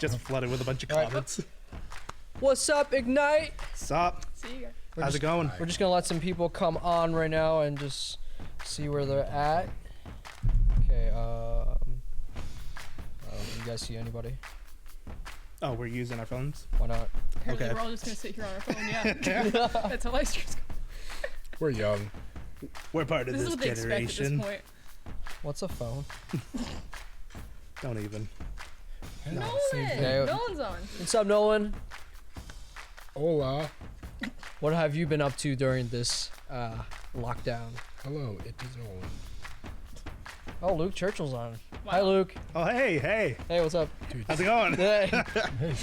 Just flooded with a bunch of comments. What's up, Ignite? What's up? See you guys. How's it going? We're just gonna let some people come on right now and just see where they're at. Okay, you guys see anybody? Oh, we're using our phones? Why not? Apparently Okay. we're all just gonna sit here on our phone, yeah. That's how Livestream's going. We're young. We're part of This is this what they expect at generation. this point. What's a phone? Don't even. Nolan! Yeah. Nolan's on. What's up, Nolan? Hola. What have you been up to during this lockdown? Hello, it is Nolan. Oh, Luke Churchill's on. Wow. Hi, Luke. Oh, hey. Hey, what's up? Dude, How's it going? Hey.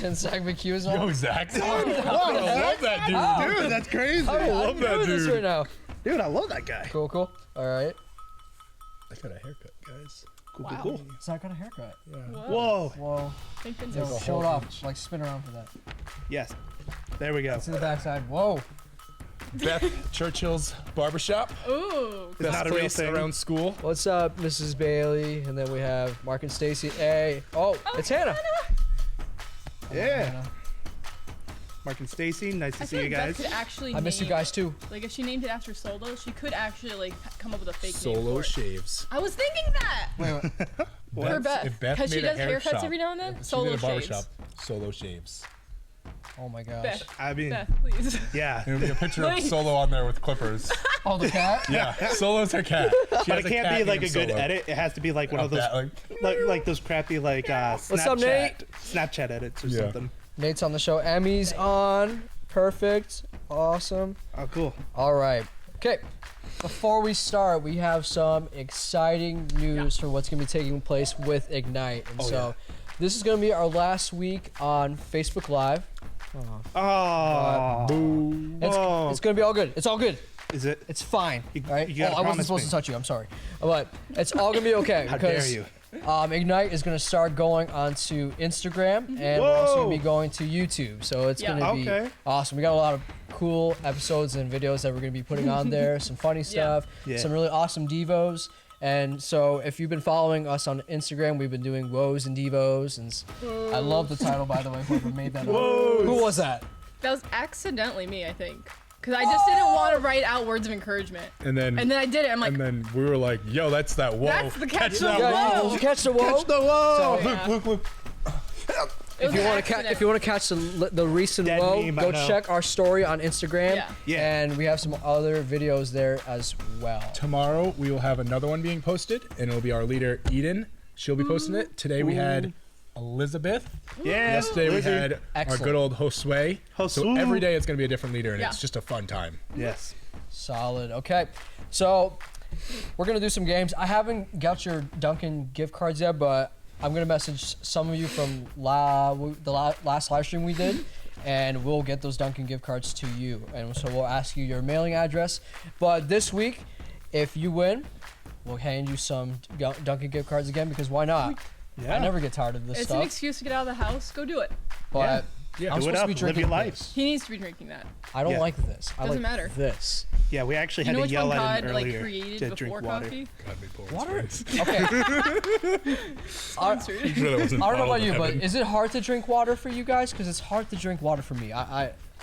And Zach McHugh's on. yo, Zach. What I love that dude. Oh. Dude, that's crazy. I love that this dude. right now. Dude, I love that guy. Cool. All right. I got a haircut, guys. Cool, Wow. cool. Zach got a haircut. Yeah. Whoa. Whoa. Thank goodness. Like a Show it whole off. inch. Like spin around for that. Yes. There we go. See the backside. Whoa. Beth Churchill's barbershop. Ooh. It's not a real thing. around school. What's up, Mrs. Bailey? And then we have Mark and Stacy. Hey. Oh, it's Hannah. Yeah. Hannah. Mark and Stacy, nice to I see feel you like Beth guys. could actually I miss you name- guys too. Like if she named it after Solo, she could actually like come up with a fake name Solo for it. shaves. I was thinking that. Wait. For Beth. If Beth Because she made a does hair haircuts shop, every now and then. if she Solo made a barber shades. shop. Solo shaves. Oh my gosh. Beth. I mean, Beth, please. yeah. There'll be a picture of Please. Solo on there with clippers. Oh, the cat? Yeah, Solo's her cat. She But has it a can't cat be like a named good Solo. edit. It has to be like one of those, That, like those crappy like Snapchat, up, Nate? Snapchat edits or Yeah. something. Nate's on the show. Emmy's on. Perfect. Awesome. Oh, cool. All right. Okay. Before we start, we have some exciting news for what's going to be taking place with Ignite. And so this is going to be our last week on Facebook Live. Oh, It's going to be all good. It's all good. is it? It's fine. You All right. gotta I wasn't promise supposed me. to touch you. I'm sorry. But it's all going to be okay. How dare because you? Ignite is going to start going onto Instagram, and we're also going to be going to YouTube. So it's Yeah. going to Okay. be awesome. We got a lot of cool episodes and videos that we're going to be putting on there. Some funny stuff, Yeah. some really awesome devos. And so if you've been following us on Instagram, we've been doing woes and devos. And I love the title, by the way. Whoever made that up. Who was that? That was accidentally me, I think. Because I just didn't want to write out words of encouragement. And then And then I did it. I'm like, and then we were like, yo, that's that whoa. That's the catch the that whoa. Yeah, did you catch the whoa? The whoa. yeah. Luke. If you want to catch the recent Dead whoa, meme, I go know. check our story on Instagram. Yeah. Yeah. And we have some other videos there as well. Tomorrow we will have another one being posted, and it'll be our leader Eden. She'll be posting it. Today we had Elizabeth. Yeah. Yesterday we Lizzie. had Excellent. our good old Josue. So Josue. every day it's gonna be a different leader, and Yeah. it's just a fun time. Yes. Solid. Okay. So we're going to do some games. I haven't got your Dunkin' gift cards yet, but I'm going to message some of you from the last live stream we did, and we'll get those Dunkin' gift cards to you. And so we'll ask you your mailing address. But this week, if you win, we'll hand you some Dunkin' gift cards again, because why not? Yeah. I never get tired of this it's stuff. an excuse to get out of the house. Go do it. But Yeah. I'm Do it supposed to up. be Live drinking your life. this. He needs to be drinking that. I don't Yeah. like this. I Doesn't like matter. this. Yeah, we actually You had know to which yell one at God him like earlier created to drink before water. coffee? God, me pouring Water? spirits. Okay. Sponsored. I'm sure that wasn't I don't know bottled about you, in but heaven. is it hard to drink water for you guys? Because it's hard to drink water for me.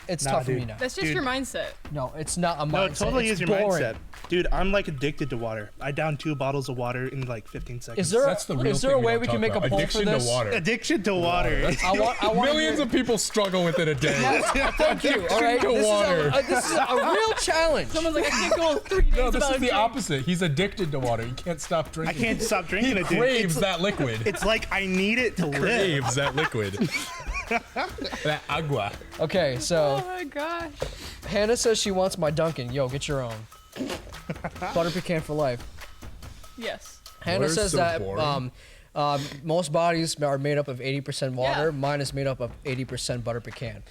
It's Nah, tough for dude. me now. That's just Dude. your mindset. No, it's not a mindset. No, it totally it's is your boring. mindset. Dude, I'm like addicted to water. I down 2 bottles of water in like 15 seconds. Is there That's the real is there a thing way don't we can talk make a about. poll Addiction for this? to water. Addiction to water. I want Millions of people struggle with it a day. Thank you. All right, to this water. this is a real challenge. Someone's like, I can't go 3 days No, this without is a the drink. opposite. He's addicted to water. He can't stop I drinking. can't stop drinking He it, dude. craves that liquid. It's like I need it to live. Craves that liquid. That agua. Okay, so Oh my gosh. Hannah says she wants my Dunkin'. Yo, get your own. Butter pecan for life. Yes. Hannah Water's says so that boring. most bodies are made up of 80% water. Yeah. Mine is made up of 80% butter pecan,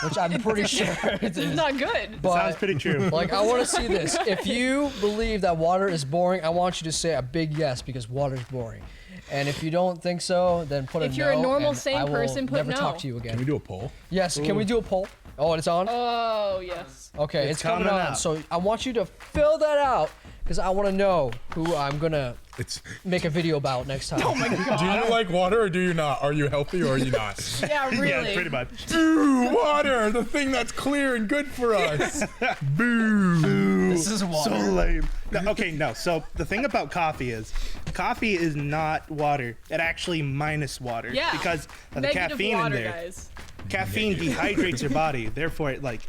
which I'm pretty sure it It's is. not good. But Sounds pretty true. like, I want to see this. If you believe that water is boring, I want you to say a big yes, because water is boring. And if you don't think so, then put a no. If you're a normal, and sane I will person, put never no. talk to you Can we again. do a poll? Yes, can we do a poll? Oh, it's on? Oh, yes. Okay, It's it's coming coming on. out. So I want you to fill that out, because I want to know who I'm gonna It's. make a video about next time. Do you like water or do you not? Are you healthy or are you not? Yeah, really. Yeah, pretty much. Boo! Water, the thing that's clear and good for us. Boo! This is water. So lame. No, okay, no. So the thing about coffee is not water. It actually minus water. Yeah. Because of the Negative caffeine water, in there. guys. Caffeine dehydrates your body. Therefore, it like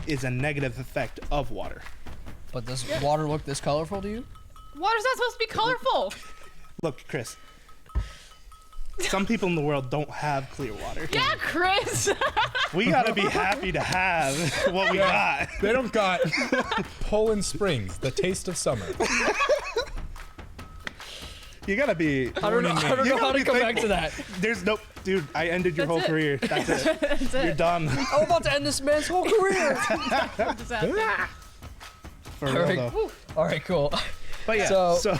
is a negative effect of water. But does water look this colorful to you? Water's not supposed to be colorful. Look, Chris. Some people in the world don't have clear water. Yeah, Chris. We gotta be happy to have what we got. They don't got Poland Springs, the taste of summer. You gotta be. I don't know how to come back to that. There's no, dude. I ended your That's whole it. career. That's it. That's You're it. done. I'm about to end this man's whole career. Just happened. For real Alright. though. All right, cool. But yeah. So- So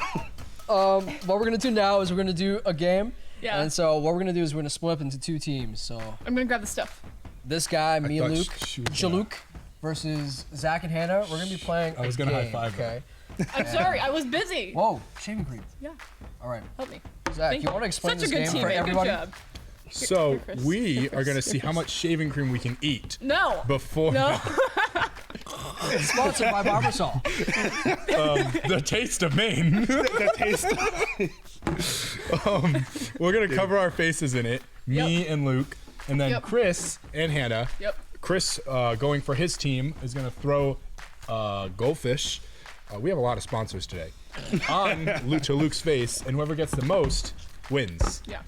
What we're gonna do now is we're gonna do a game. Yeah. And so what we're gonna do is we're gonna split up into 2 teams. So I'm gonna grab the stuff. this guy, me and thought Luke, she was Jaluk, versus Zach and Hannah. We're gonna be playing. I was a gonna game, high-five them. Okay. I'm sorry, I was busy. Whoa, shaving cream. Yeah, All right, help me. Zach, Thank you want to explain Such this a good game for teammate. everybody? Good job. So Here, Chris. we Here, are gonna Chris. see how much shaving cream we can eat No. before No. Sponsored by Barbasol. the taste of Maine. the taste. We're gonna cover our faces in it, me Yep. and Luke, and then Yep. Chris and Hannah. Yep. Chris, going for his team, is gonna throw goldfish. We have a lot of sponsors today. On to Luke's face, and whoever gets the most wins. Yeah.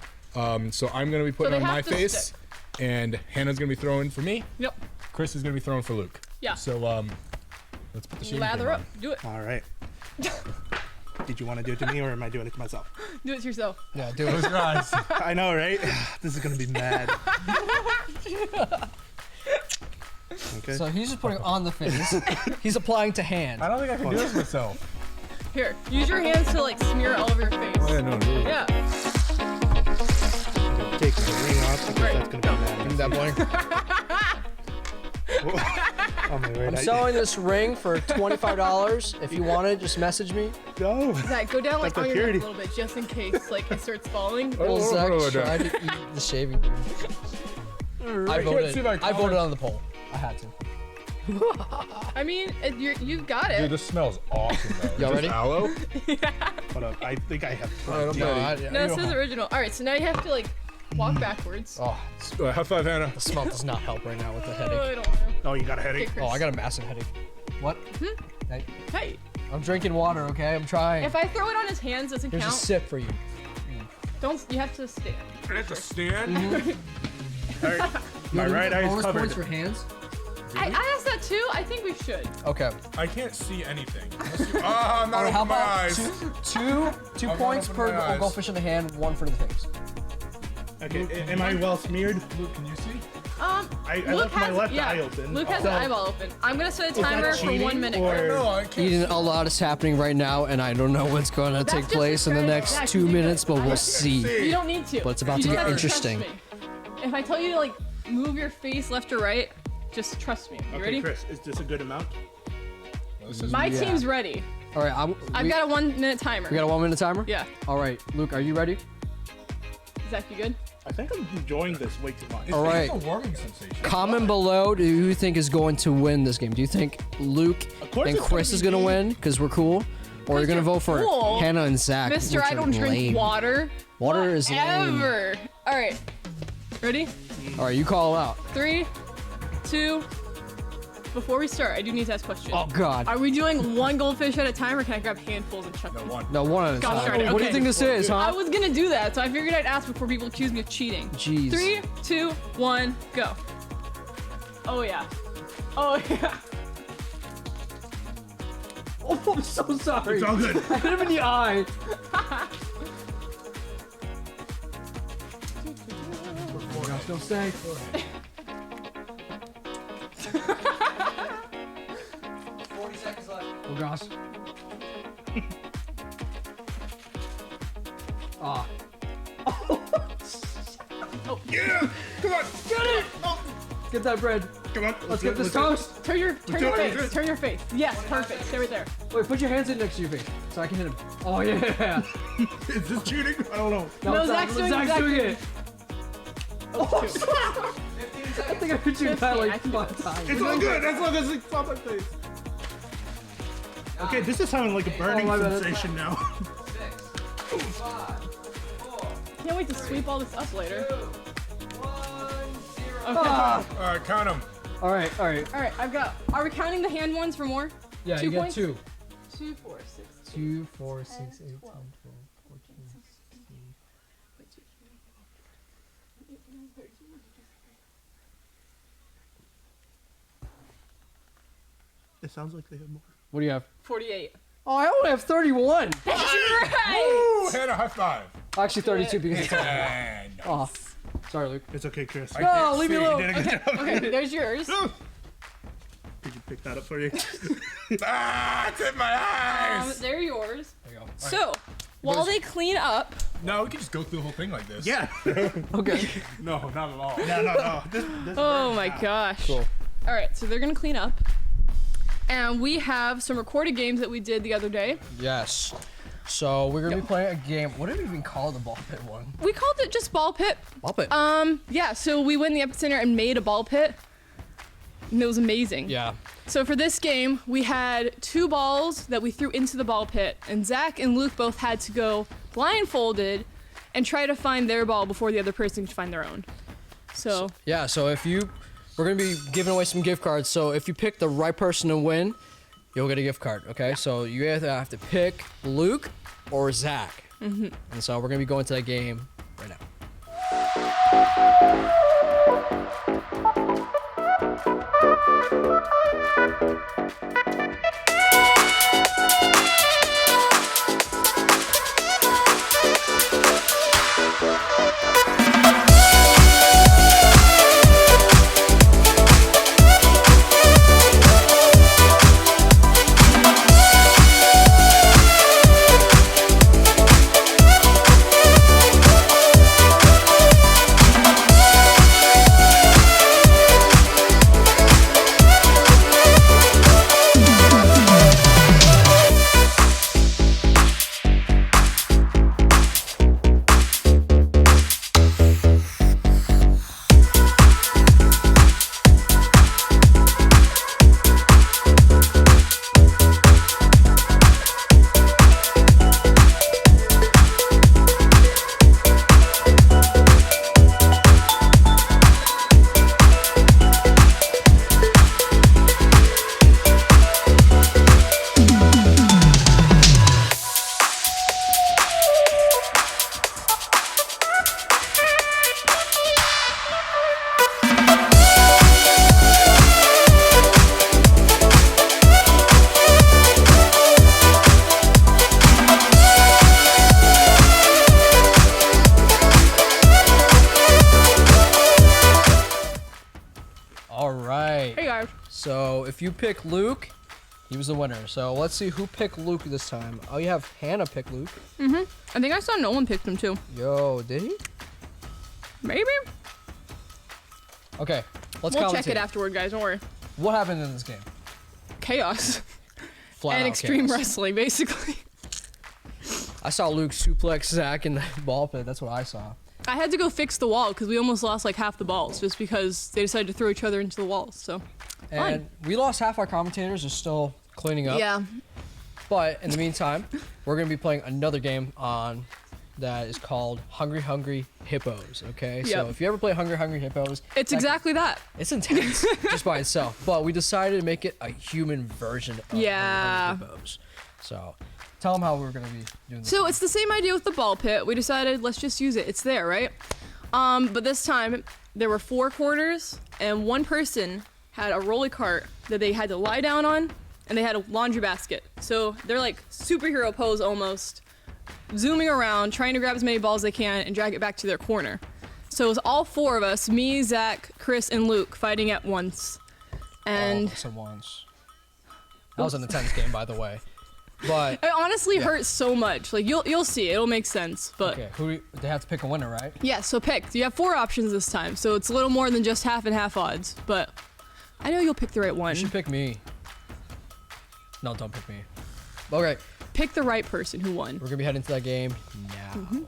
So I'm gonna be putting they on my have to face, stick. and Hannah's gonna be throwing for me. Yep. Chris is gonna be throwing for Luke. Yeah. So let's put the shaving Lather cream up. on. Do it. All right. Did you want to do it to me or am I doing it to myself? Do it to yourself. Yeah, do it. Close your eyes. I know, right? This is gonna be mad. Okay. So he's just putting on the face. He's applying to hand. I don't think I can do this myself. Here, use your hands to like smear all over your face. Oh, yeah, no, no. Yeah. Take the ring off because Right. that's gonna be mad. Is that blank? Oh my word. I'm selling this ring for $25. If you want it, just message me. Go. Zach, go down like That's on your neck purity. a little bit just in case like it starts falling. Well, Zach oh, tried to eat the shaving cream. I can't see my voted. I collar. voted on the poll. I had to. I mean, you've got Dude, it. this smells awesome though. Y'all Is ready? this aloe? Hold up. I think I have. Alright, I'm No, ready. No, it says original. All right, so now you have to like walk backwards. Oh, High five, Hannah. the smell does not help right now with the Oh, headache. I don't want to. Oh, you got a headache. Okay, Chris. Oh, I got a massive headache. What? Hey, Hey, I'm drinking water, okay? I'm trying. if I throw it on his hands, doesn't Here's a count. sip for you. Don't. You have to stand. I have to stand. All right. My right eye is Bonus covered. points for hands? I asked that too. I think we should. Okay. I can't see anything. Ah, I'm not All right, how opening my about eyes. two I'm points not per opening my eyes. goldfish in the hand, one for the face. Okay. Am I well smeared? Luke, can you see? I Luke left my has left yeah. eye open. Luke has So- an eyeball open. I'm gonna set a that timer for cheating 1 minute. or- No, I can't. Eden, a lot is happening right now, and I don't know what's going to take just place in the a next strategy. 2 Zach, you minutes, do but it. we'll see. You don't need to. But it's about You to just get have trust interesting. me. If I tell you to like move your face left or right, just trust me. You Okay, ready? Chris, is this a good amount? This is My Yeah. team's ready. All right, I've got a 1 minute timer. We got a 1 minute timer? Yeah. All right, Luke, are you ready? Zach, you good? I think I'm enjoying this way too much. All right. It's a warming sensation. Comment below who you think is going to win this game. Do you think Luke Of course and it's Chris gonna is be going to me. win because we're cool? Or you're going to you're vote for cool. Hannah and Zach? Mister, which I are don't drink lame. water. Water is lame. Ever. All right. Ready? All right, you call it out. 3, 2. Before we start, I do need to ask questions. Oh, God. Are we doing one goldfish at a time, or can I grab handfuls and chuck them? One. No, one at a Gosh time. darn it, What do you okay. think this is, I huh? was gonna do that, so I figured I'd ask before people accuse me of cheating. Jeez. 3, 2, 1, go. Oh yeah. Oh yeah. Oh, I'm so sorry. It's all good. I hit him in the eye. Still safe. 40 seconds left. Oh gosh. Ah. Yeah! Come on! Get it! Get that bread. Come on. Let's get this toast. Turn your do it, face. do it. Turn your face. Yes, perfect. Stay right there. Wait, put your hands in next to your face so I can hit him. Oh yeah. Is this cheating? I don't know. No, it's not. Zach's doing Zach's Zach's doing doing it. Oh, I think I hit you that 50, I like can do 5 times. It's all good as long as it's on my face. Okay, this is sounding like a burning my bad. sensation now. Can't wait to sweep all this up later. Okay. Ah. All right, count them. All right. All right, I've got. Are we counting the hand ones for more? Yeah, 2 you get points? 2. 2, 4, 6. 2, 4, 6, 8, 10, 12, 14, 16. It sounds like they have more. What do you have? 48. Oh, I only have 31. That's right. Ooh, Hannah, high five. Actually, 32 because it's And oh. Sorry, Luke. It's okay, Chris. No, leave me You alone. did a good job. Okay, there's yours. Did you pick that up for you? it's in my eyes. They're yours. There you go. So, while they clean up, No, we can just go through the whole thing like this. Yeah. Okay. No, not at all. No. This oh my gosh. Cool. All right, so they're gonna clean up. And we have some recorded games that we did the other day. Yes. So we're gonna be playing a game. What did we even call the ball pit one? We called it just ball pit. Ball pit. Yeah, so we went in the epicenter and made a ball pit. And it was amazing. Yeah. So for this game, we had 2 balls that we threw into the ball pit, and Zach and Luke both had to go blindfolded and try to find their ball before the other person could find their own. So Yeah. So we're gonna be giving away some gift cards. So if you pick the right person to win, you'll get a gift card. Okay. So you either have to pick Luke or Zach. And so we're gonna be going to that game right now. All right. hey guys. So if you pick Luke, he was the winner. So let's see who picked Luke this time. Oh, you have Hannah pick Luke. I think I saw Nolan picked them too. Yo, did he? Maybe. Okay, let's We'll commentate. check it afterward, guys. Don't worry. What happened in this game? Chaos Flat and out extreme chaos. wrestling, basically. I saw Luke suplex Zach in the ball pit. That's what I saw. I had to go fix the wall because we almost lost like half the balls just because they decided to throw each other into the walls. So. And we lost half our commentators. Are still cleaning up. Yeah. But in the meantime, we're gonna be playing another game on that is called Hungry Hungry Hippos. Okay. So Yep. if you ever play Hungry Hungry Hippos, It's exactly that. it's intense just by itself. But we decided to make it a human version of Yeah. Hungry Hungry Hippos. So tell them how we're gonna be doing this. So it's the same idea with the ball pit. We decided let's just use it. It's there, right? But this time there were 4 corners and one person had a rolly cart that they had to lie down on and they had a laundry basket. So they're like superhero pose almost, zooming around, trying to grab as many balls as they can and drag it back to their corner. So it was all 4 of us, me, Zach, Chris, and Luke fighting at once. And All at once. That was an intense game, by the way. But it honestly hurts so much. Like you'll see, it'll make sense. But okay, they have to pick a winner, right? yeah, so pick. You have 4 options this time, so it's a little more than just half and half odds. But I know you'll pick the right one. You should pick me. No, don't pick me. Okay, Pick the right person who won. we're gonna be heading to that game now.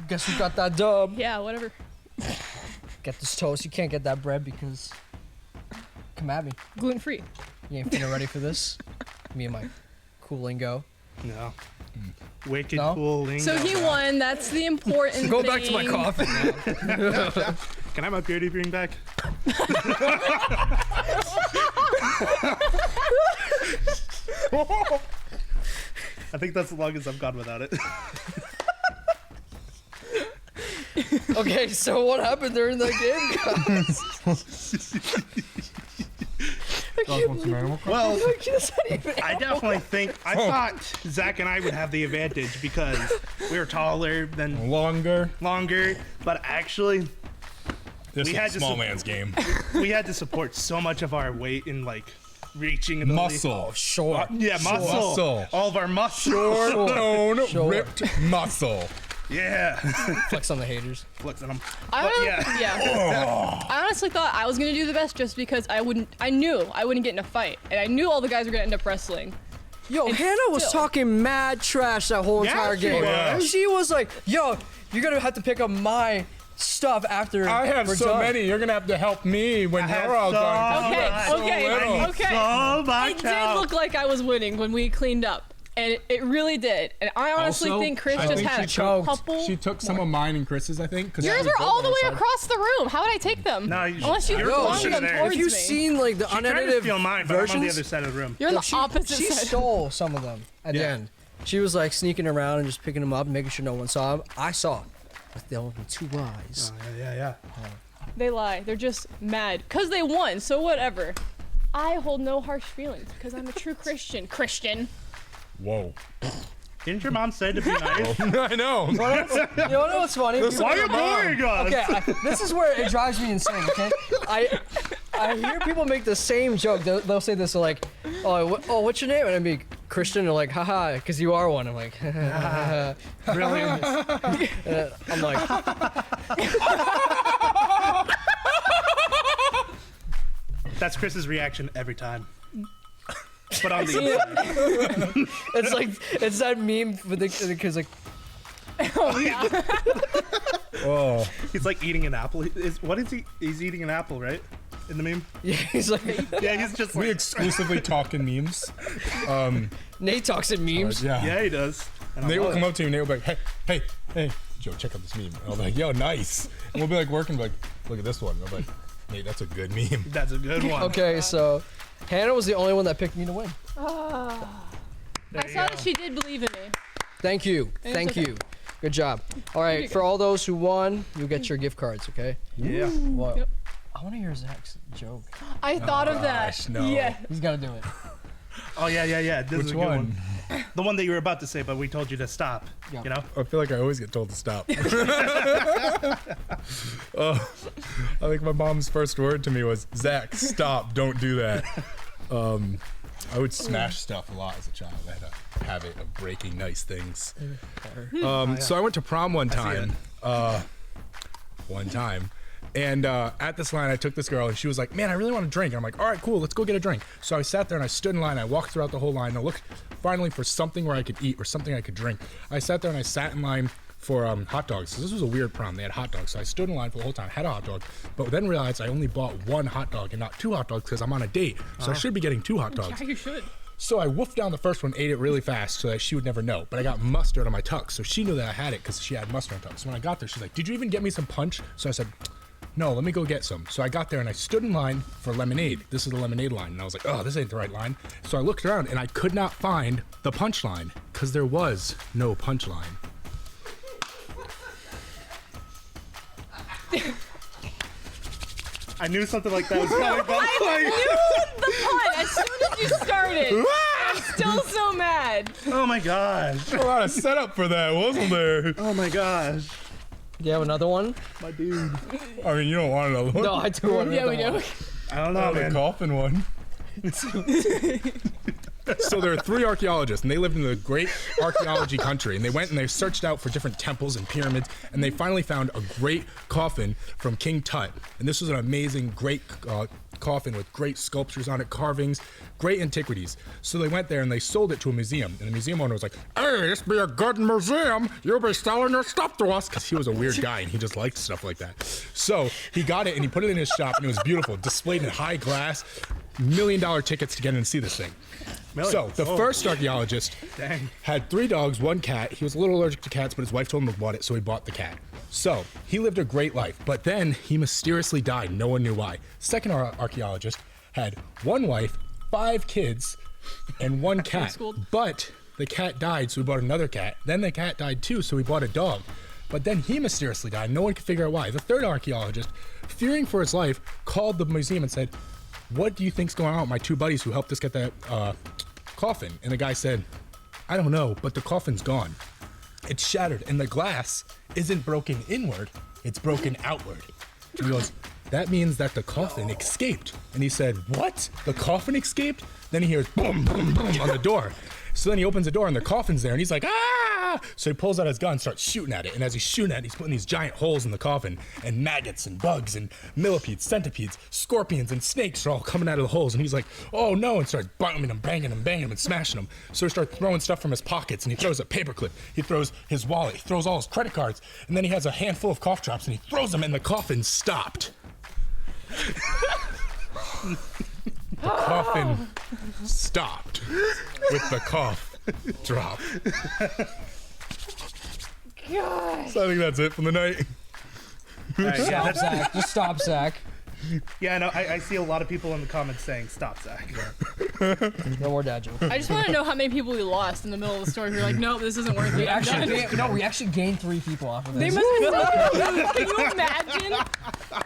Guess who got that dub? Yeah, whatever. Get this toast. You can't get that bread because. Come at me. Gluten free. You ain't finna ready for this. Me and my cool lingo. No. Wicked No? cool lingo. So he won. That's the important Go thing. back to my coffee. Can I have my purity ring back? I think that's the longest I've gone without it. Okay, so what happened during that game, guys? Well, That's not even- I definitely think I thought Zach and I would have the advantage because we were taller than Longer. longer, but actually This We is had a to small sup- man's game. we had to support so much of our weight in like reaching ability. Muscle. Sure. Yeah, muscle. Muscle. All of our muscle. Tone, Sure. ripped muscle. Yeah. Flex on the haters. Flexing them. I But don't- yeah. I honestly thought I was gonna do the best just because I knew I wouldn't get in a fight, and I knew all the guys were gonna end up wrestling. Yo, And Hannah was still- talking mad trash that whole Yeah, entire she game. was. She was like, yo, you're gonna have to pick up my stuff after I have we're so done. many. You're gonna have to help me when I have you're all so done. 'cause you Okay, have so okay, little. I need okay. so It much did help. look like I was winning when we cleaned up, and it really did. And I honestly Also, think Chris I just think had she a choked. couple. She took some of mine and Chris's, I think. 'cause Yours we are both all the way outside. across the room. How would I take them? No, Unless you you're flung closer them there. towards If you've me. seen like the She tried to unedited steal mine, but I'm on the versions, other side of the room. You're on yo, the opposite she side. stole some of them at the Yeah. end. She was like sneaking around and just picking them up, and making sure no one saw them. I saw, with the only two eyes. Oh, yeah. They lie. They're just mad because they won. So whatever. I hold no harsh feelings because I'm a true Christian. Christian. Whoa. Didn't your mom say to be nice? I know. You know what's funny? Why are you boring us? Okay, this is where it drives me insane. Okay, I hear people make the same joke. They'll say this like, "Oh, what's your name?" And I'd be Christian. They're like, "Haha," because you are one. I'm like, Brilliant. I'm like, That's Chris's reaction every time. But on the inside. it's like it's that meme with the kids like, Oh yeah. Oh. He's like eating an apple. What is he? He's eating an apple, right? In the meme? yeah, he's like, Yeah, he's just We like, exclusively talk in memes. Nate talks in memes. Yeah. yeah, he does. And I Nate will love come it. up to you and Nate will be like, hey, Joe, check out this meme. And I'll be like, yo, nice. And we'll be like working, like, look at this one. And I'll be like, Nate, that's a good meme. That's a good one. Okay, so Hannah was the only one that picked me to win. There I you saw go. that she did believe in me. Thank you. It's Thank okay. you. Good job. All right, for all those who won, you'll get your gift cards, okay? Yeah. What? Yep. I want to hear Zach's joke. I thought of that. gosh, no. Yeah. He's got to do it. Oh, yeah. This is Which a good one? one. The one that you were about to say, but we told you to stop. Yeah. You know? I feel like I always get told to stop. I think my mom's first word to me was, Zach, stop, don't do that. I would smash stuff a lot as a child. I had a habit of breaking nice things. So I went to prom one time. And at this line, I took this girl, and she was like, man, I really want a drink. And I'm like, all right, cool, let's go get a drink. So I sat there, and I stood in line. I walked throughout the whole line. And I looked finally for something where I could eat or something I could drink. I sat there, and I sat in line for hot dogs. So this was a weird prom. They had hot dogs. So I stood in line for the whole time, had a hot dog, but then realized I only bought one hot dog and not two hot dogs because I'm on a date. So I should be getting two hot dogs. Yeah, you should. So I woofed down the first one, ate it really fast so that she would never know. But I got mustard on my tux, so she knew that I had it because she had mustard on tux. So when I got there, she's like, did you even get me some punch? So I said, no, let me go get some. So I got there and I stood in line for lemonade. This is the lemonade line. And I was like, oh, this ain't the right line. So I looked around and I could not find the punch line because there was no punch line. I knew something like that was coming. I knew the pun as soon as you started. I'm still so mad. Oh my gosh. A lot of setup for that, wasn't there? Oh my gosh. Do you have another one? My dude. I mean, you don't want another one. No, I do want Yeah, another we do. one. I don't know, The man. coffin one. So there are three archaeologists, and they lived in the great archaeology country, and they went and they searched out for different temples and pyramids, and they finally found a great coffin from King Tut. And this was an amazing, great coffin with great sculptures on it, carvings, great antiquities. So they went there and they sold it to a museum, and the museum owner was like, hey, this be a good museum. You'll be selling your stuff to us, because he was a weird guy, and he just liked stuff like that. So he got it, and he put it in his shop, and it was beautiful, displayed in high glass, $1 million tickets to get in and see this thing. So the first archaeologist had 3 dogs, 1 cat. He was a little allergic to cats, but his wife told him to want it, so he bought the cat. So he lived a great life, but then he mysteriously died. No one knew why. Second archaeologist had 1 wife, 5 kids, and 1 cat. But the cat died, so he bought another cat. Then the cat died too, so he bought a dog. But then he mysteriously died. No one could figure out why. The third archaeologist, fearing for his life, called the museum and said, what do you think's going on with my 2 buddies who helped us get that coffin? And the guy said, I don't know, but the coffin's gone. It's shattered, and the glass isn't broken inward, it's broken outward. And he goes, that means that the coffin escaped. And he said, what? The coffin escaped? Then he hears boom, boom, boom on the door. So then he opens the door and the coffin's there and he's like, ah! So he pulls out his gun and starts shooting at it. And as he's shooting at it, he's putting these giant holes in the coffin, and maggots and bugs and millipedes, centipedes, scorpions and snakes are all coming out of the holes. And he's like, oh no, and starts banging them, and smashing them. So he starts throwing stuff from his pockets, and he throws a paperclip, he throws his wallet, he throws all his credit cards, and then he has a handful of cough drops and he throws them, and the coffin stopped. The coffin stopped with the cough drop. God. So I think that's it for the night. All right, yeah, Stop, Zach. Just stop, Zach. no, I see a lot of people in the comments saying, stop, Zach. No more dad jokes. I just want to know how many people we lost in the middle of the story who are like, nope, this isn't worth it. I'm done. We actually gained 3 people off of They this. must have Can you imagine?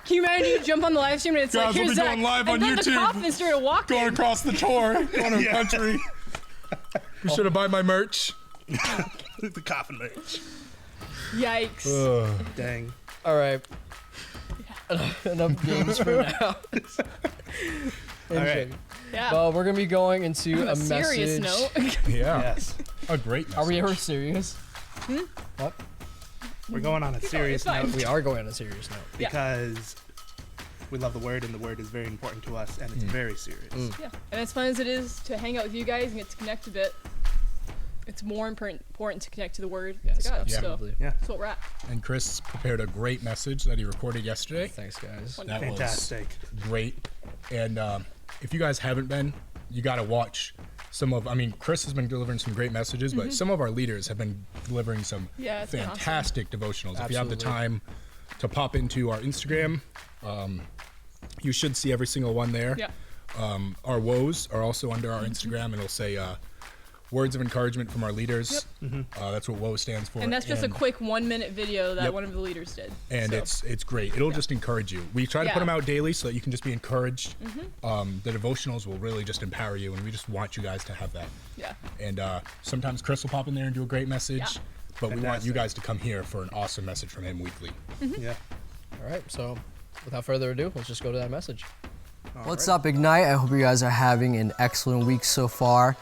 Can you imagine you jump on the live stream and it's Guys, like, we'll here's be Zach. going live and on then the YouTube. coffin started walking. Going across the tour, going to the country. You should have bought my merch. The coffin merch. Yikes. Dang. All right. Enough games for now. All right. Yeah. Well, we're gonna be going into On a a serious message. note. Yeah. Yes. A great message. Are we ever serious? What? We're going on a serious it's fine. note We are going on a serious note. Yeah. because we love the word, and the word is very important to us, and it's very serious. Yeah. And as fun as it is to hang out with you guys and get to connect a bit, it's more important to connect to the word Yes, to God. absolutely. So Yeah. that's what we're at. And Chris prepared a great message that he recorded yesterday. Thanks, guys. That Fantastic. was great. And if you guys haven't been, you got to watch some of, Chris has been delivering some great messages, but some of our leaders have been delivering some Yeah, it's been awesome. fantastic devotionals. If you have the Absolutely. time to pop into our Instagram, you should see every single one there. Yeah. Our woes are also under our Instagram, and it'll say words of encouragement from our leaders. That's what WOA stands for. And that's just a quick 1-minute video that Yep. one of the leaders did. And So, it's great. It'll just encourage you. We try to put Yeah. them out daily so that you can just be encouraged. The devotionals will really just empower you, and we just want you guys to have that. yeah. And sometimes Chris will pop in there and do a great message, Yeah. but we want you Fantastic. guys to come here for an awesome message from him weekly. Yeah. All right, so without further ado, let's just go to that message. What's right. up, Ignite? I hope you guys are having an excellent week so far.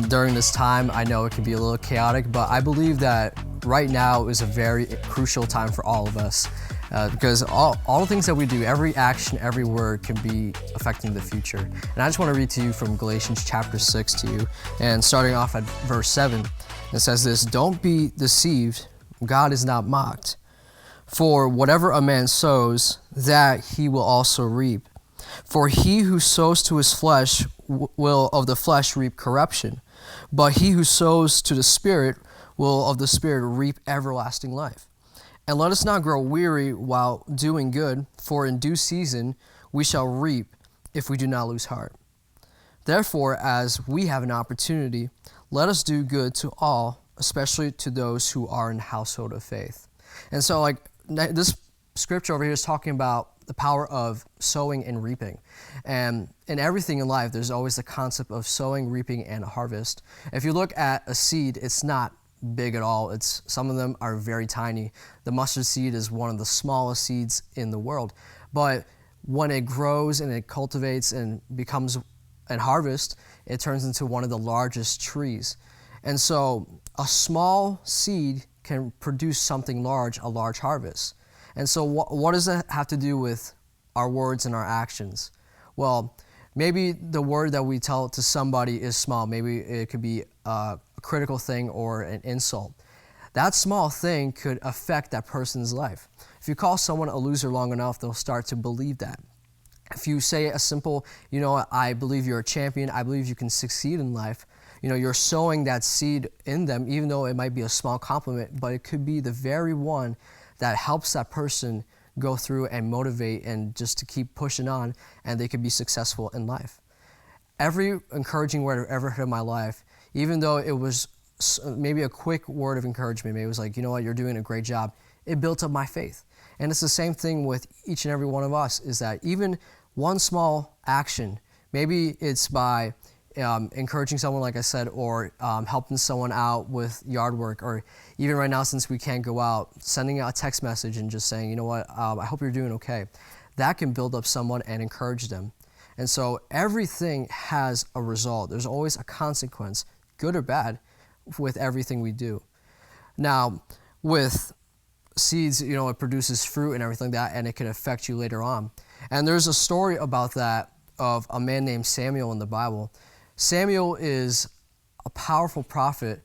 During this time, I know it can be a little chaotic, but I believe that right now is a very crucial time for all of us because all the things that we do, every action, every word can be affecting the future. And I just want to read to you from Galatians chapter 6 to you, and starting off at verse 7. It says this, "Don't be deceived, God is not mocked. For whatever a man sows, that he will also reap. For he who sows to his flesh will of the flesh reap corruption, but he who sows to the Spirit will of the Spirit reap everlasting life. And let us not grow weary while doing good, for in due season we shall reap if we do not lose heart. Therefore, as we have an opportunity, let us do good to all, especially to those who are in the household of faith." And so, like, this scripture over here is talking about the power of sowing and reaping. And in everything in life, there's always the concept of sowing, reaping, and harvest. If you look at a seed, it's not big at all. Some of them are very tiny. The mustard seed is one of the smallest seeds in the world. But when it grows and it cultivates and becomes an harvest, it turns into one of the largest trees. And so a small seed can produce something large, a large harvest. And so what does that have to do with our words and our actions? Well, maybe the word that we tell to somebody is small. Maybe it could be a critical thing or an insult. That small thing could affect that person's life. If you call someone a loser long enough, they'll start to believe that. If you say a simple, I believe you're a champion, I believe you can succeed in life, you're sowing that seed in them, even though it might be a small compliment, but it could be the very one that helps that person go through and motivate and just to keep pushing on, and they could be successful in life. Every encouraging word I've ever heard in my life, even though it was maybe a quick word of encouragement, maybe it was like, you're doing a great job, it built up my faith. And it's the same thing with each and every one of us, is that even one small action, maybe it's by encouraging someone, like I said, or helping someone out with yard work, or even right now, since we can't go out, sending out a text message and just saying, I hope you're doing okay. That can build up someone and encourage them. And so everything has a result. There's always a consequence, good or bad, with everything we do. Now, with seeds, it produces fruit and everything like that, and it can affect you later on. And there's a story about that of a man named Samuel in the Bible. Samuel is a powerful prophet,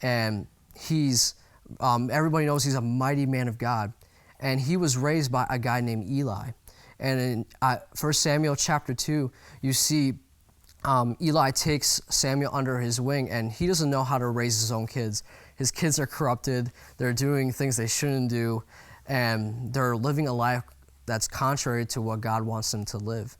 and he's everybody knows he's a mighty man of God. And he was raised by a guy named Eli. And in 1 Samuel chapter 2, you see Eli takes Samuel under his wing, and he doesn't know how to raise his own kids. His kids are corrupted, they're doing things they shouldn't do, and they're living a life that's contrary to what God wants them to live.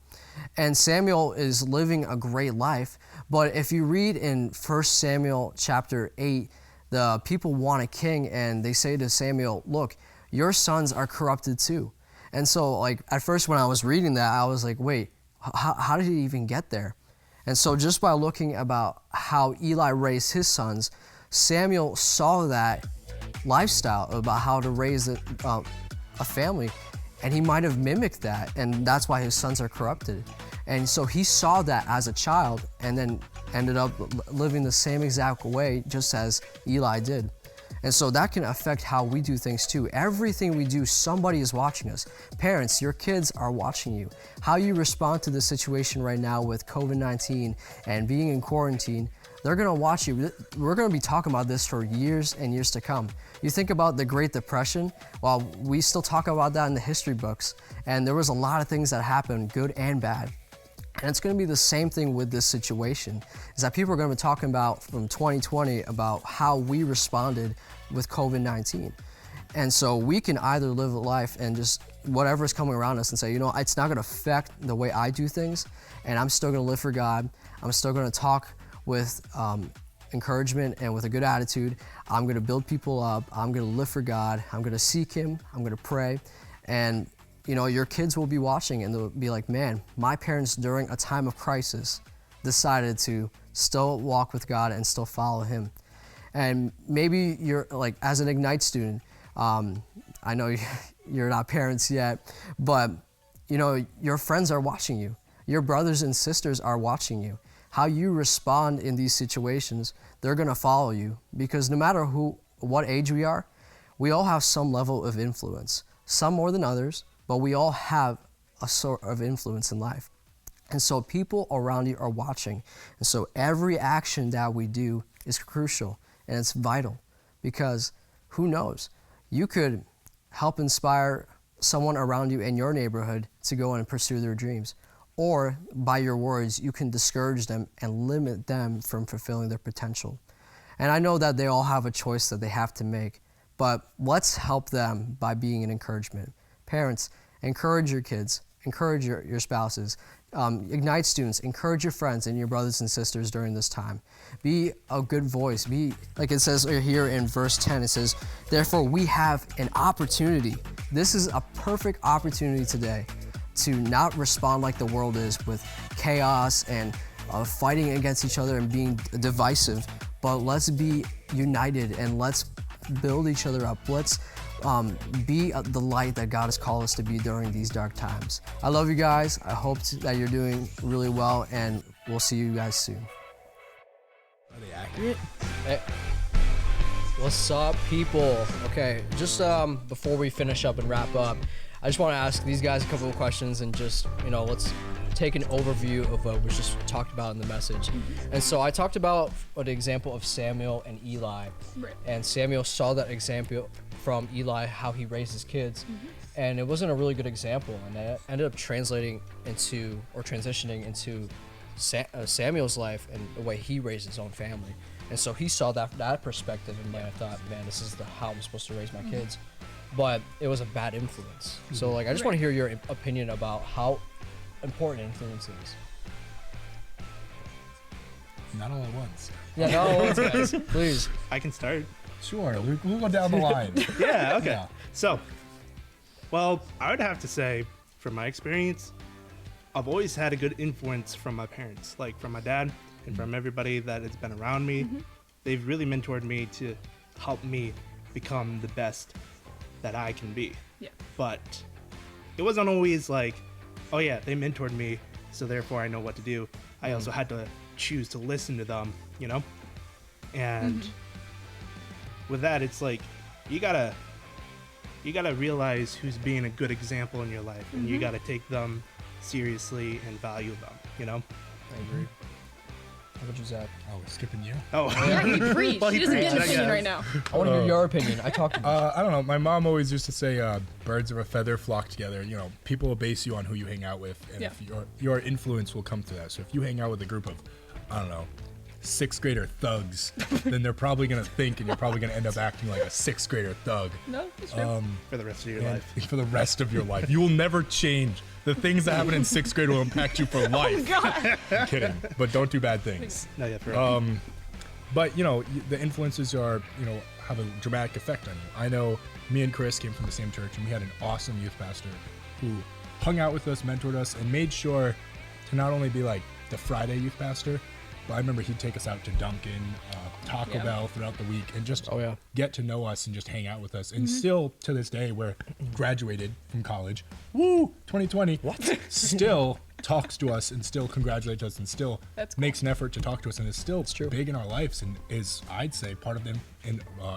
And Samuel is living a great life, but if you read in 1 Samuel chapter 8, the people want a king, and they say to Samuel, look, your sons are corrupted too. And so, like, at first when I was reading that, I was like, wait, how did he even get there? And so just by looking about how Eli raised his sons, Samuel saw that lifestyle about how to raise a family, and he might have mimicked that, and that's why his sons are corrupted. And so he saw that as a child, and then ended up living the same exact way, just as Eli did. And so that can affect how we do things too. Everything we do, somebody is watching us. Parents, your kids are watching you. How you respond to the situation right now with COVID-19 and being in quarantine, they're gonna watch you. We're gonna be talking about this for years and years to come. You think about the Great Depression, well, we still talk about that in the history books, and there was a lot of things that happened, good and bad. And it's going to be the same thing with this situation, is that people are going to be talking about from 2020 about how we responded with COVID-19. And so we can either live a life and just whatever is coming around us and say, it's not going to affect the way I do things, and I'm still going to live for God. I'm still going to talk with encouragement and with a good attitude. I'm going to build people up. I'm going to live for God. I'm going to seek Him. I'm going to pray. And, you know, your kids will be watching and they'll be like, man, my parents during a time of crisis decided to still walk with God and still follow Him. And maybe you're like, as an Ignite student, I know you're not parents yet, but you know, your friends are watching you. Your brothers and sisters are watching you. How you respond in these situations, they're gonna follow you, because no matter what age we are, we all have some level of influence. Some more than others, but we all have a sort of influence in life. And so people around you are watching. And so every action that we do is crucial and it's vital, because who knows? You could help inspire someone around you in your neighborhood to go and pursue their dreams. Or by your words, you can discourage them and limit them from fulfilling their potential. And I know that they all have a choice that they have to make, but let's help them by being an encouragement. Parents, encourage your kids, encourage your spouses. Ignite students, encourage your friends and your brothers and sisters during this time. Be a good voice. Be, like it says here in verse 10, it says, therefore we have an opportunity. This is a perfect opportunity today to not respond like the world is with chaos and fighting against each other and being divisive, but let's be united and let's build each other up. Let's be the light that God has called us to be during these dark times. I love you guys. I hope that you're doing really well, and we'll see you guys soon. Are they accurate? Hey. What's up, people? Okay, just before we finish up and wrap up, I just want to ask these guys a couple of questions and just, you know, let's take an overview of what was just talked about in the message. And so I talked about an example of Samuel and Eli. Right. And Samuel saw that example from Eli, how he raised his kids. And it wasn't a really good example. And that ended up translating into, or transitioning into Samuel's life and the way he raised his own family. And so he saw that perspective, and man, I thought, man, this is how I'm supposed to raise my kids. But it was a bad influence. So like, I just want to hear your opinion about how important influence is. Not all at once. Yeah, no, guys, please. I can start. Sure, we'll go down the line. Yeah, okay. Yeah. So, well, I would have to say, from my experience, I've always had a good influence from my parents, like from my dad and from everybody that has been around me. They've really mentored me to help me become the best that I can be. Yeah. But it wasn't always like, oh yeah, they mentored me, so therefore I know what to do. I also had to choose to listen to them, you know? And with that, it's like, you gotta realize who's being a good example in your life, and you gotta take them seriously and value them, you know? I agree. How about you, Zach? Oh, we're skipping you? Oh, Yeah, he preached. Well, he he doesn't get an preached, I opinion guess. right now. I want to hear your opinion. I talked about I don't know. My mom always used to say, birds of a feather flock together. You know, people will base you on who you hang out with, and Yeah. if your influence will come to that. So if you hang out with a group of, I don't know, sixth grader thugs, then they're probably gonna think, and you're probably gonna end up acting like a sixth grader thug. No, it's true. for the rest of your And life. for the rest of your life, you will never change. The things that happen in sixth grade will impact you for life. God. I'm kidding, but don't do bad things. No, yeah, for real. But you know, the influences are, you know, have a dramatic effect on you. I know me and Chris came from the same church, and we had an awesome youth pastor who hung out with us, mentored us, and made sure to not only be like the Friday youth pastor, but I remember he'd take us out to Dunkin', Taco Yeah. Bell throughout the week, and just Oh, yeah. get to know us and just hang out with us. And still to this day, we're graduated from college. Woo! 2020. What? Still talks to us and still congratulates us and still That's cool. makes an effort to talk to us, and is still true. big in our lives, and is, I'd say, part of them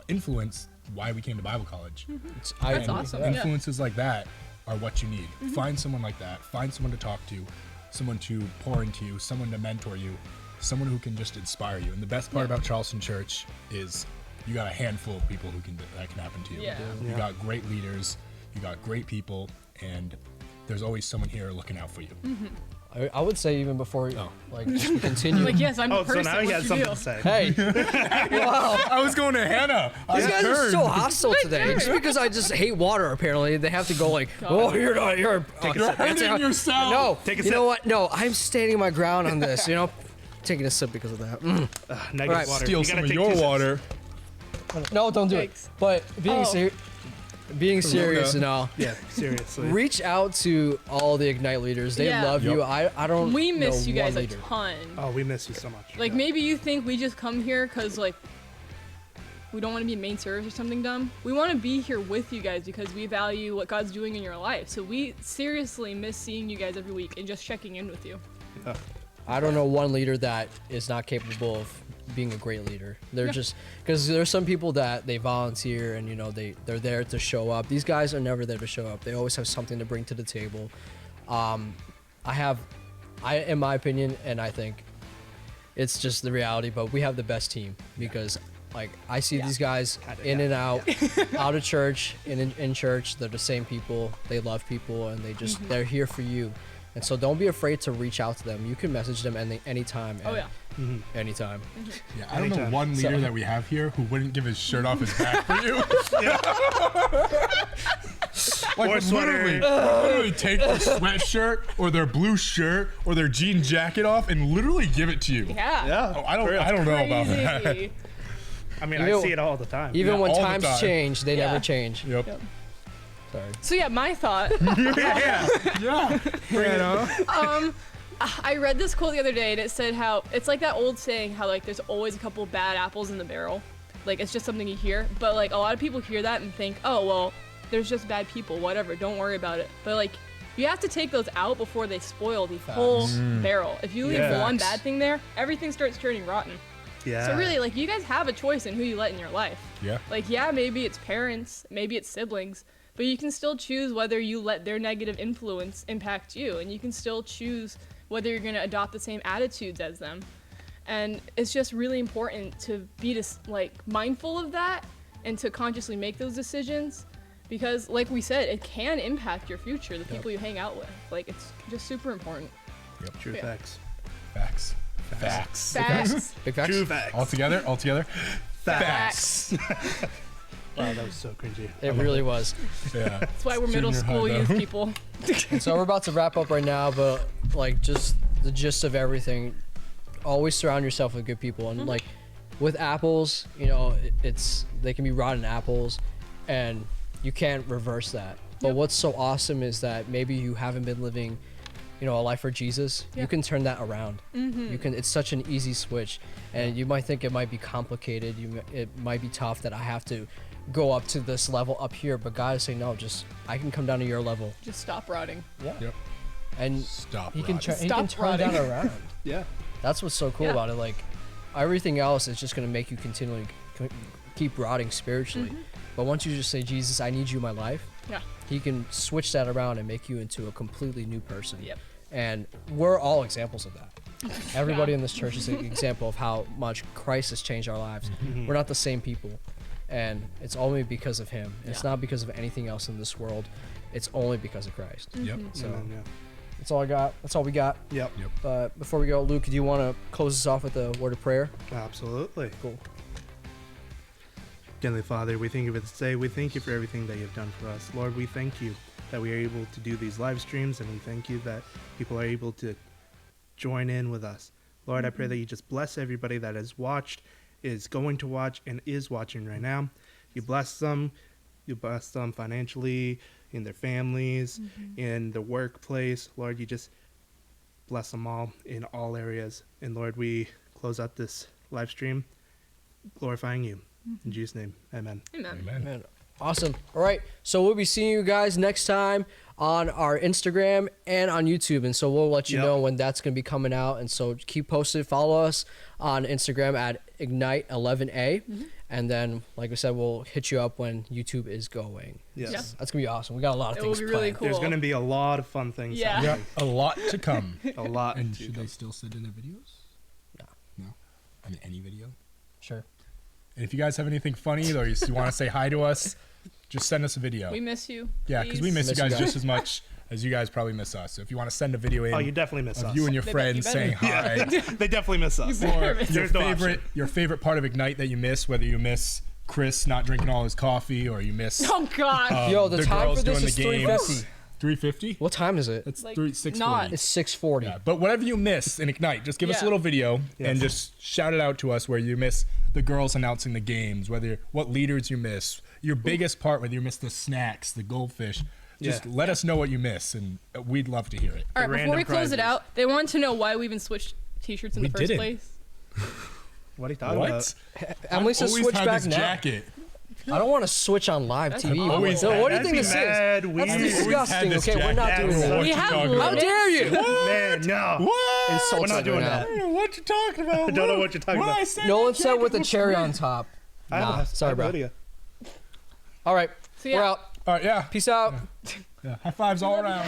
influence why we came to Bible college. That's And awesome. Yeah. Influences like that are what you need. Find someone like that. Find someone to talk to, someone to pour into you, someone to mentor you, someone who can just inspire you. And the best part about Charleston Church is you got a handful of people that can happen to you. Yeah. You got great leaders, you got great people, and there's always someone here looking out for you. I would say even before, like, just to continue. Like, yes, I'm the Oh, so person. now he What has you something do? to say. Hey, wow. I was going to Hannah. These guys are so hostile today. Just because I just hate water, apparently, they have to go like, oh, you're not, you're Take a sip. Hurting yourself. No, Take a you know sip. what? No, I'm standing my ground on this, you know? taking a sip because of that. Negative Alright, water. Steal You some gotta of take your 2 sips. water. No, don't do it. Yikes. But being serious and all, Yeah, seriously. reach out to all the Ignite leaders. They Yeah. love you. I don't. We miss know you guys one a leader. ton. Oh, we miss you so much. Like, Yeah. maybe you think we just come here because, like, we don't want to be in main service or something dumb. We want to be here with you guys because we value what God's doing in your life. So we seriously miss seeing you guys every week and just checking in with you. Yeah. I don't know one leader that is not capable of being a great leader. They're just because there's some people that they volunteer and they're there to show up. These guys are never there to show up. They always have something to bring to the table. In my opinion, and I think it's just the reality, but we have the best team because like I see these guys in and out, out of church, in church. They're the same people. They love people and they're here for you. And so don't be afraid to reach out to them. You can message them anytime. Oh, yeah. Anytime. Yeah, I don't know Anytime. one leader that we have here who wouldn't give his shirt off his back for you. Like Or sweater. literally take their sweatshirt or their blue shirt or their jean jacket off and literally give it to you. Yeah. Yeah. Oh, I don't know about that. Crazy. I mean, Even- I see it all the time. Even Yeah, when all the times time. change, they Yeah. never change. Yep. Yep. Sorry. So yeah, my thought. Yeah. I read this quote the other day and it said how it's like that old saying how like there's always a couple bad apples in the barrel. Like it's just something you hear. But like a lot of people hear that and think, oh well, there's just bad people, whatever, don't worry about it. But like you have to take those out before they spoil the whole barrel. If you leave Yeah. one Facts. bad thing there, everything starts turning rotten. Yeah. So really, like you guys have a choice in who you let in your life. Yeah. Like yeah, maybe it's parents, maybe it's siblings, but you can still choose whether you let their negative influence impact you, and you can still choose whether you're gonna adopt the same attitudes as them. And it's just really important to be like mindful of that and to consciously make those decisions, because like we said, it can impact your future, the people you hang out with. Like it's just super important. True Yeah. facts. Facts. Facts. Big facts. True facts. All together. Facts. Wow, that was so cringy. It really was. Yeah. That's why we're middle Junior high, school though. youth people. And so we're about to wrap up right now, but like just the gist of everything, always surround yourself with good people. And like with apples, they can be rotten apples and you can't reverse that. But what's so awesome is that maybe you haven't been living a life for Jesus. Yeah. You can turn that around. It's such an easy switch, and you might think it might be complicated. It might be tough that I have to go up to this level up here, but God is saying no, I can come down to your level. Just stop rotting. Yeah. Yep. And Stop. he can rotting. Stop turn that rotting. around. Yeah. That's what's so cool Yeah. about it. Like everything else is just gonna make you continually keep rotting spiritually. But once you just say, Jesus, I need you in my life, Yeah. he can switch that around and make you into a completely new person. Yep. And we're all examples of that. Everybody in this church is an example of how much Christ has changed our lives. We're not the same people. And it's only because of him. It's not because of anything else in this world. It's only because of Christ. Yep. So Amen, that's all I got. That's all we got. yeah. Yep. But before we go, Luke, do you want to close us off with a word of prayer? Absolutely. Cool. Heavenly Father, we thank you for this day. We thank you for everything that you've done for us. Lord, we thank you that we are able to do these live streams, and we thank you that people are able to join in with us. Lord, I pray that you just bless everybody that has watched, is going to watch, and is watching right now. You bless them. You bless them financially, in their families, in the workplace. Lord, you just bless them all in all areas. And Lord, we close out this live stream glorifying you. In Jesus' name, amen. Amen. Amen. Man, awesome. All right. So we'll be seeing you guys next time on our Instagram and on YouTube. And so we'll let you know when that's going to be coming out. And so keep posted. Follow us on Instagram at Ignite11A. And then, like I said, we'll hit you up when YouTube is going. Yes. Yeah. That's going to be awesome. We got a lot of It things will be really planned. cool. There's going to be a lot of fun things Yeah. Yeah. happening. A lot to come. A lot. And to should come. they still send in their videos? No. I mean, any video? Sure. And if you guys have anything funny or you want to say hi to us, just send us a video. We miss you. Yeah, because we Please. miss you Miss you guys guys. just as much as you guys probably miss us. So if you want to send a video in Oh, you definitely miss of us. you and your They friends better. saying hi, They definitely miss us. better or miss your There's no favorite option. your favorite part of Ignite that you miss, whether you miss Chris not drinking all his coffee or you miss Oh God. Yo, the time girls for this doing is the games. 3:50. What time is it? That's Like, 6:40. not- It's 6:40. Yeah, but whatever you miss in Ignite, just give us a Yeah. little video Yes. and just shout it out to us where you miss the girls announcing the games, what leaders you miss, your biggest part, whether you miss the snacks, the goldfish. Just let us know what you miss, and we'd love to hear it. All right, before random we close it prizes. out, they want to know why we even switched T-shirts in We the first didn't. place. What are you talking What? about? Emily says Always switch had back this now. jacket. I don't want to switch on live TV. always So had- what do you think this is? Mad That's weird. disgusting. this Okay, we're not jacket. doing I don't know that. what We you're have talking one. about. How dare you? Man, no. What? Insults We're not right doing now. that. I don't know what you're talking about. I don't know what you're talking Why about. I said Nolan that said jacket with a was cherry red. on top. I Nah, have sorry, a bro. video. All right, So yeah. we're out. All right, yeah. Peace out. High fives all around.